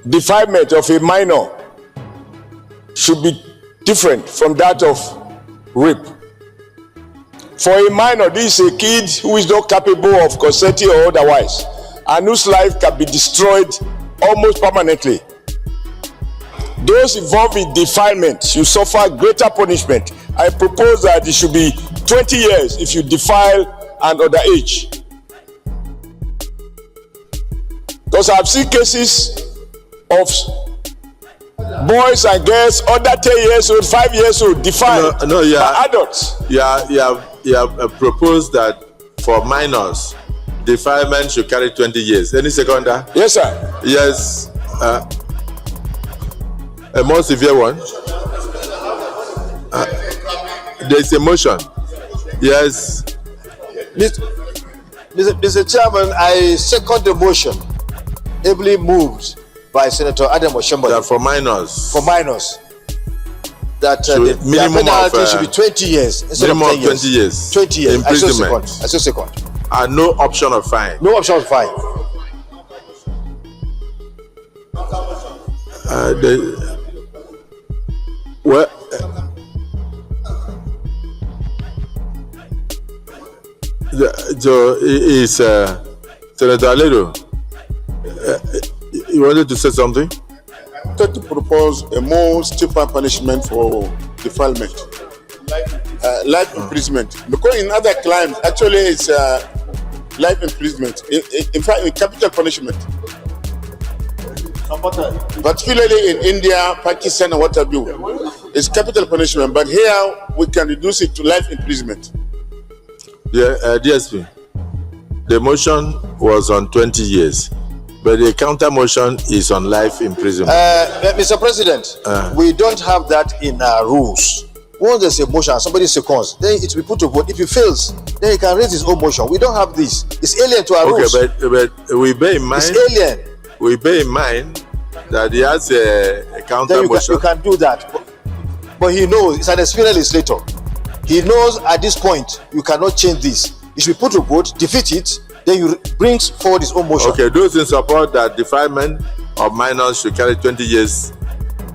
defilement of a minor should be different from that of rape. For a minor, this is a kid who is not capable of consenting or otherwise, and whose life can be destroyed almost permanently. Those involved in defilement should suffer greater punishment. I propose that it should be 20 years if you defile an underage. Because I've seen cases of boys and girls under 10 years old, 5 years old, defiled by adults. You have proposed that for minors, defilement should carry 20 years. Any seconder? Yes, sir. Yes. A more severe one. There is a motion. Yes. Mr. Chairman, I second the motion, ably moved by Senator Adam Oshembole. For minors. For minors. That the penalty should be 20 years instead of 10 years. 20 years. 20 years. Imprisonment. I so second. And no option of fine. No option of fine. So is Senator Aledo, you wanted to say something? I wanted to propose a more stiffer punishment for defilement, life imprisonment. Because in other crimes, actually, it's life imprisonment. In fact, capital punishment. Particularly in India, Pakistan, and what have you, it's capital punishment. But here, we can reduce it to life imprisonment. Yeah, DSP. The motion was on 20 years, but the counter motion is on life imprisonment. Mr. President, we don't have that in our rules. Once there's a motion and somebody seconds, then it will be put to vote. If he fails, then he can raise his own motion. We don't have this. It's alien to our rules. Okay, but we bear in mind. It's alien. We bear in mind that he has a counter motion. You can do that, but he knows it's an experienced legislator. He knows at this point you cannot change this. It should be put to vote, defeat it, then you brings forward his own motion. Okay, those in support that defilement of minors should carry 20 years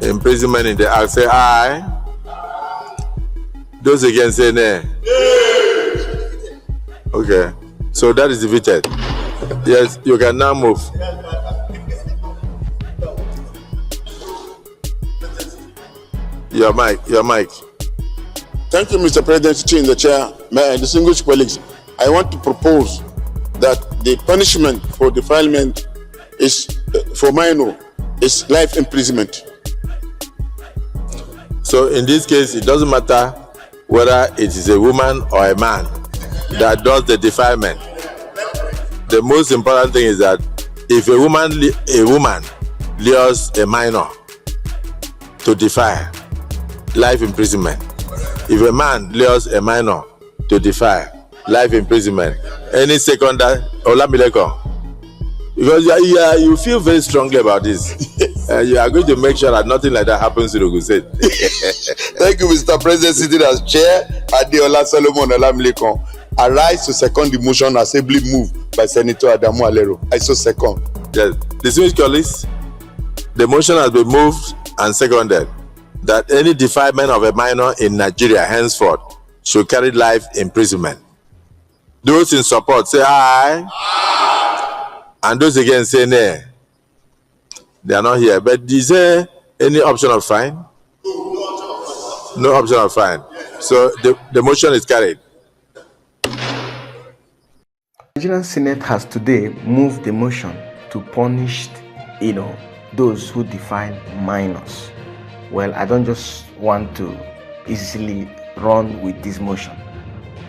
imprisonment in the act, say aye. Those against say nay. Okay, so that is defeated. Yes, you can now move. Your mic. Thank you, Mr. President, sitting in the chair. My distinguished colleagues, I want to propose that the punishment for defilement is for minor is life imprisonment. So in this case, it doesn't matter whether it is a woman or a man that does the defilement. The most important thing is that if a woman lures a minor to defile, life imprisonment. If a man lures a minor to defile, life imprisonment. Any seconder, Olamileko, because you feel very strongly about this. You are going to make sure that nothing like that happens to Ogun State. Thank you, Mr. President. Sitting as chair, Adeola Solomon Olamileko. I rise to second the motion as ably moved by Senator Adamu Alero. I so second. Yes. Distinguished colleagues, the motion has been moved and seconded that any defilement of a minor in Nigeria henceforth should carry life imprisonment. Those in support say aye. And those against say nay. They are not here. But is there any option of fine? No option of fine. So the motion is carried. Nigerian Senate has today moved the motion to punish, those who defile minors. Well, I don't just want to easily run with this motion,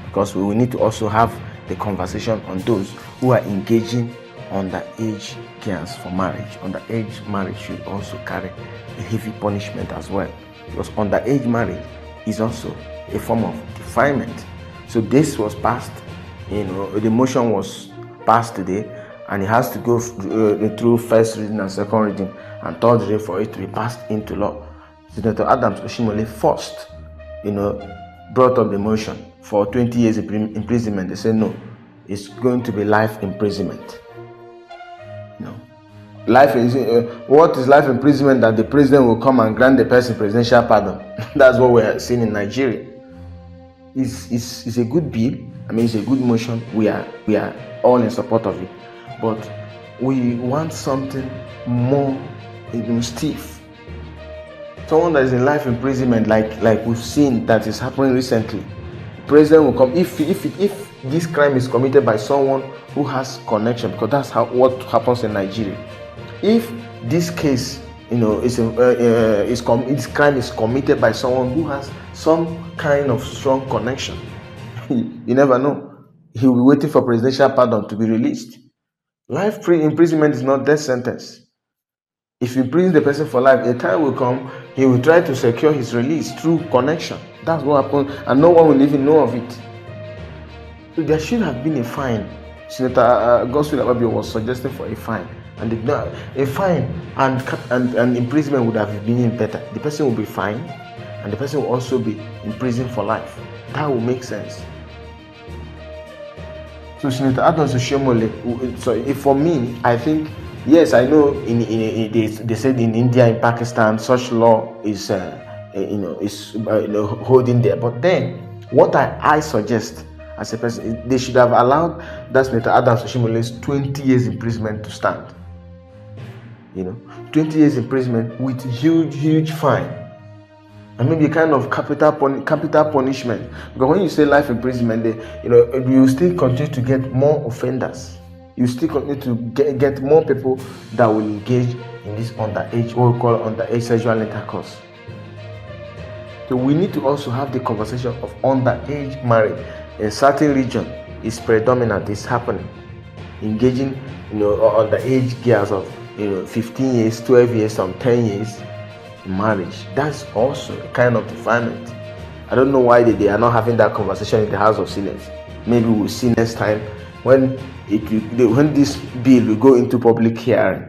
because we will need to also have the conversation on those who are engaging underage girls for marriage. Underage marriage should also carry a heavy punishment as well, because underage marriage is also a form of defilement. So this was passed, the motion was passed today, and it has to go through first reading and second reading and third reading for it to be passed into law. Senator Adams Oshimole first, brought up the motion for 20 years imprisonment. They said no, it's going to be life imprisonment. what is life imprisonment? That the president will come and grant the person presidential pardon. That's what we are seeing in Nigeria. It's a good bill. I mean, it's a good motion. We are all in support of it, but we want something more stiff. Someone that is in life imprisonment, like we've seen that is happening recently. The president will come if this crime is committed by someone who has connection, because that's what happens in Nigeria. If this case, this crime is committed by someone who has some kind of strong connection, you never know. He will be waiting for presidential pardon to be released. Life imprisonment is not death sentence. If you imprison the person for life, a time will come, he will try to secure his release through connection. That's what happened, and no one will even know of it. So there should have been a fine. Senator Godswill Akpabio was suggesting for a fine, and a fine and imprisonment would have been better. The person will be fined, and the person will also be imprisoned for life. That will make sense. So Senator Adams Oshiomhole, so for me, I think, yes, I know they said in India, in Pakistan, such law is holding there. But then, what I suggest as a person, they should have allowed that Senator Adams Oshiomhole's 20 years imprisonment to stand. 20 years imprisonment with huge fine, and maybe a kind of capital punishment. Because when you say life imprisonment, you still continue to get more offenders. You still continue to get more people that will engage in this underage, what we call underage sexual intercourse. So we need to also have the conversation of underage marriage. In certain region, it's predominant, it's happening. Engaging, underage girls of 15 years, 12 years, some 10 years in marriage. That's also a kind of defilement. I don't know why they are not having that conversation in the House of Senate. Maybe we'll see next time when this bill will go into public hearing.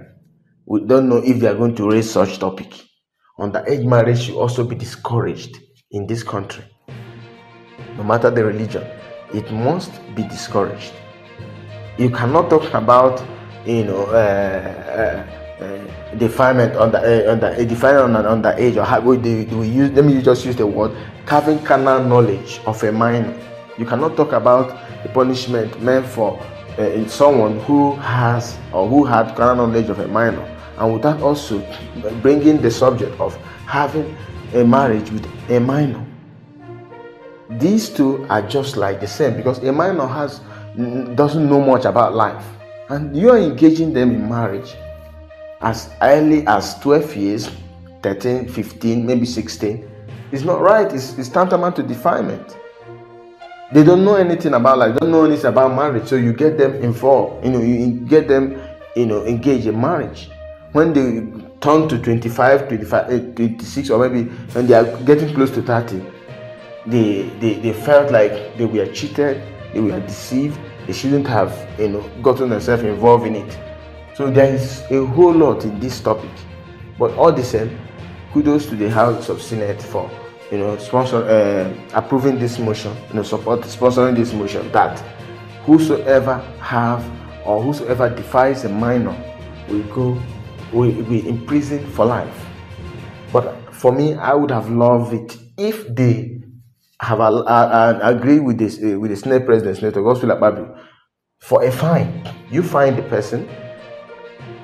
We don't know if they are going to raise such topic. Underage marriage should also be discouraged in this country. No matter the religion, it must be discouraged. You cannot talk about defilement on the age, or how we use. Let me just use the word having carnal knowledge of a minor. You cannot talk about the punishment meant for someone who has or who had carnal knowledge of a minor, and without also bringing the subject of having a marriage with a minor. These two are just like the same, because a minor doesn't know much about life, and you are engaging them in marriage as early as 12 years, 13, 15, maybe 16. It's not right. It's tantamount to defilement. They don't know anything about life, don't know anything about marriage, so you get them involved, you get them engaged in marriage. When they turn to 25, 26, or maybe when they are getting close to 30, they felt like they were cheated, they were deceived, they shouldn't have gotten themselves involved in it. So there is a whole lot in this topic, but all the same, kudos to the House of Senate for approving this motion, sponsoring this motion, that whosoever defies a minor will be imprisoned for life. But for me, I would have loved it if they have agreed with this with the Senate President, Senator Godswill Akpabio, for a fine. You fine the person,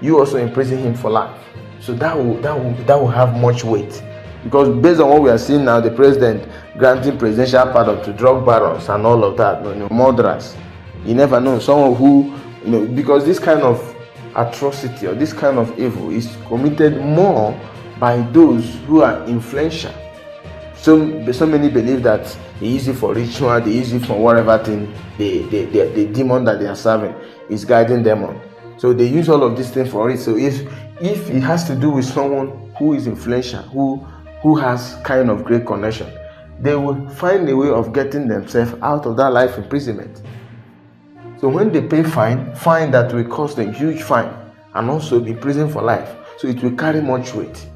you also imprison him for life. So that will have much weight. Because based on what we are seeing now, the president granting presidential pardon to drug barons and all of that, murderers, you never know. Someone who, because this kind of atrocity or this kind of evil is committed more by those who are influential. So many believe that they use it for ritual, they use it for whatever thing the demon that they are serving is guiding them on. So they use all of these things for it. So if it has to do with someone who is influential, who has kind of great connection, they will find a way of getting themselves out of that life imprisonment. So when they pay fine that will cost them huge fine and also be imprisoned for life, so it will carry much weight.